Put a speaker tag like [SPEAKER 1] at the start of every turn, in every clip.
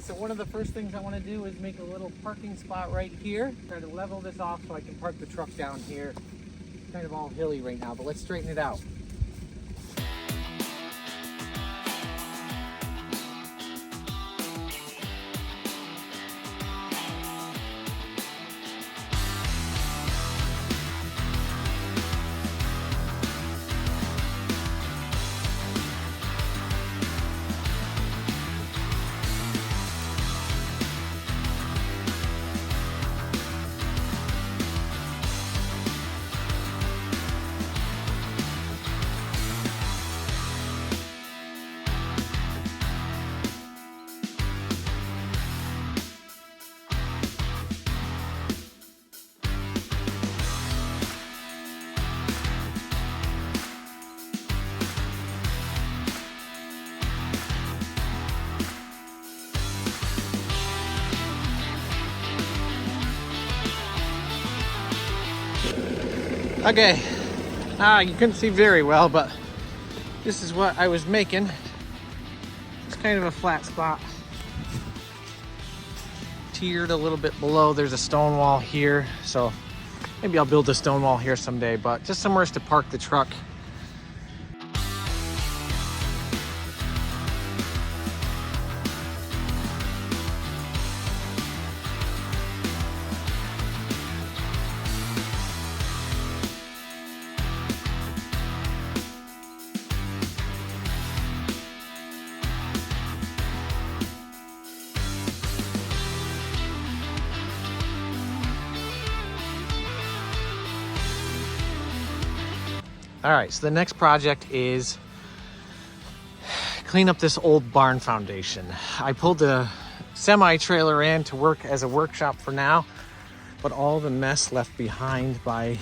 [SPEAKER 1] so one of the first things I want to do is make a little parking spot right here. Try to level this off so I can park the truck down here. It's kind of all hilly right now, but let's straighten it out. Okay, you couldn't see very well, but this is what I was making. It's kind of a flat spot. Tiered a little bit below. There's a stone wall here, so maybe I'll build a stone wall here someday, but just somewhere to park the truck. All right, so the next project is clean up this old barn foundation. I pulled the semi-trailer in to work as a workshop for now, but all the mess left behind by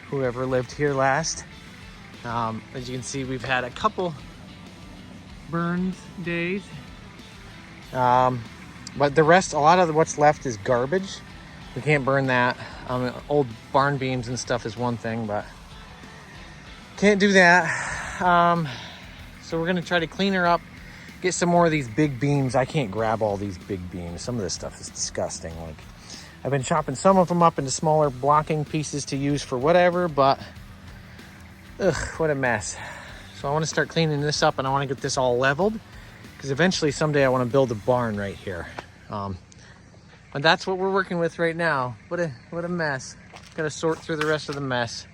[SPEAKER 1] whoever lived here last. As you can see, we've had a couple burn days, but the rest, a lot of what's left is garbage. We can't burn that. Old barn beams and stuff is one thing, but can't do that. So we're gonna try to clean her up, get some more of these big beams. I can't grab all these big beams. Some of this stuff is disgusting. Like, I've been chopping some of them up into smaller blocking pieces to use for whatever, but ugh, what a mess. So I want to start cleaning this up, and I want to get this all leveled, because eventually someday I want to build a barn right here. But that's what we're working with right now. What a mess. Gotta sort through the rest of the mess.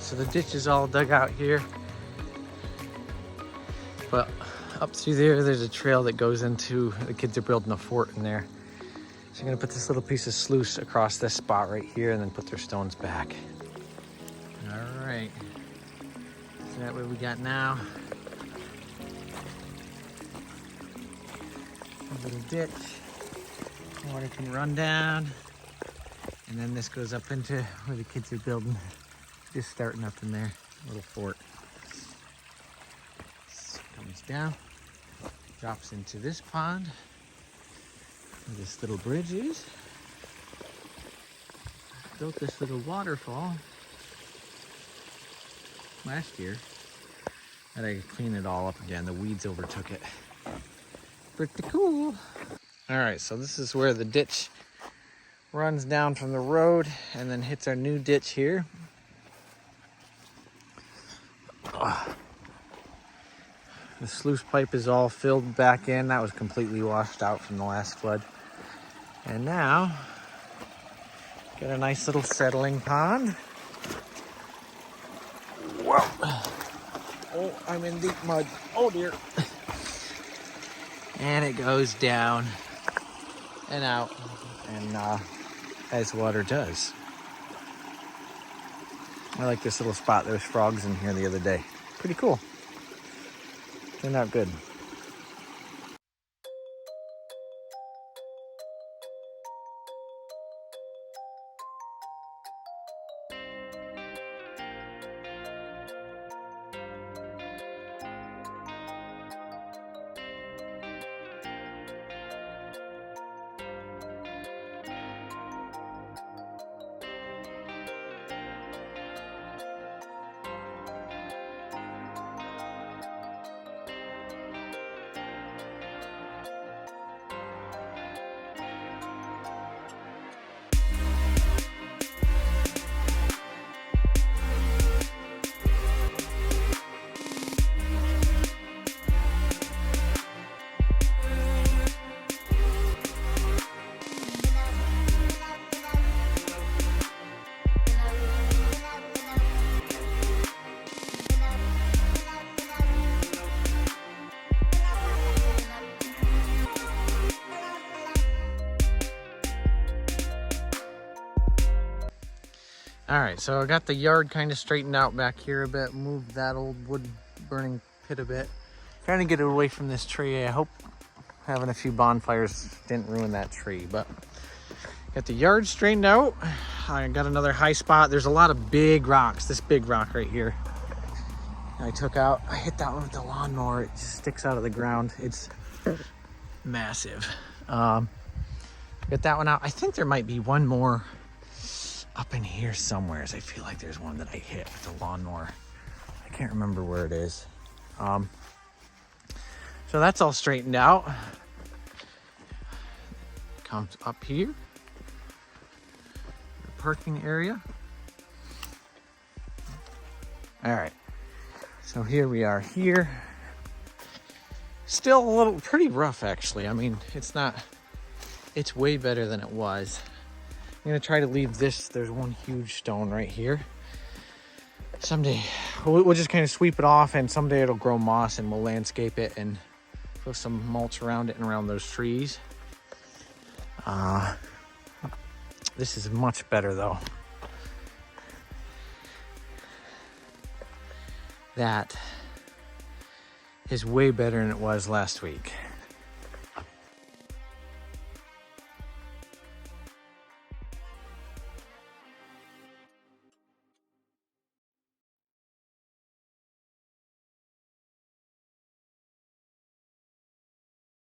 [SPEAKER 1] So the ditch is all dug out here. But up through there, there's a trail that goes into, the kids are building a fort in there. So I'm gonna put this little piece of sluice across this spot right here and then put their stones back. All right, so that what we got now. A little ditch, water can run down. And then this goes up into where the kids are building, just starting up in there, little fort. This comes down, drops into this pond, where this little bridge is. Built this little waterfall last year. And I cleaned it all up again. The weeds overtook it. Pretty cool. All right, so this is where the ditch runs down from the road and then hits our new ditch here. The sluice pipe is all filled back in. That was completely washed out from the last flood. And now, got a nice little settling pond. Whoa. Oh, I'm in deep mud. Oh dear. And it goes down and out, and as water does. I like this little spot. There was frogs in here the other day. Pretty cool. Turned out good. All right, so I got the yard kind of straightened out back here a bit, moved that old wood burning pit a bit. Trying to get it away from this tree. I hope having a few bonfires didn't ruin that tree, but got the yard straightened out. I got another high spot. There's a lot of big rocks. This big rock right here, I took out. I hit that one with the lawnmower. It just sticks out of the ground. It's massive. Got that one out. I think there might be one more up in here somewhere. I feel like there's one that I hit with the lawnmower. I can't remember where it is. So that's all straightened out. Comes up here, the parking area. All right, so here we are here. Still a little pretty rough actually. I mean, it's way better than it was. I'm gonna try to leave this. There's one huge stone right here. Someday we'll just kind of sweep it off, and someday it'll grow moss and we'll landscape it and put some mulch around it and around those trees. This is much better though. That is way better than it was last week.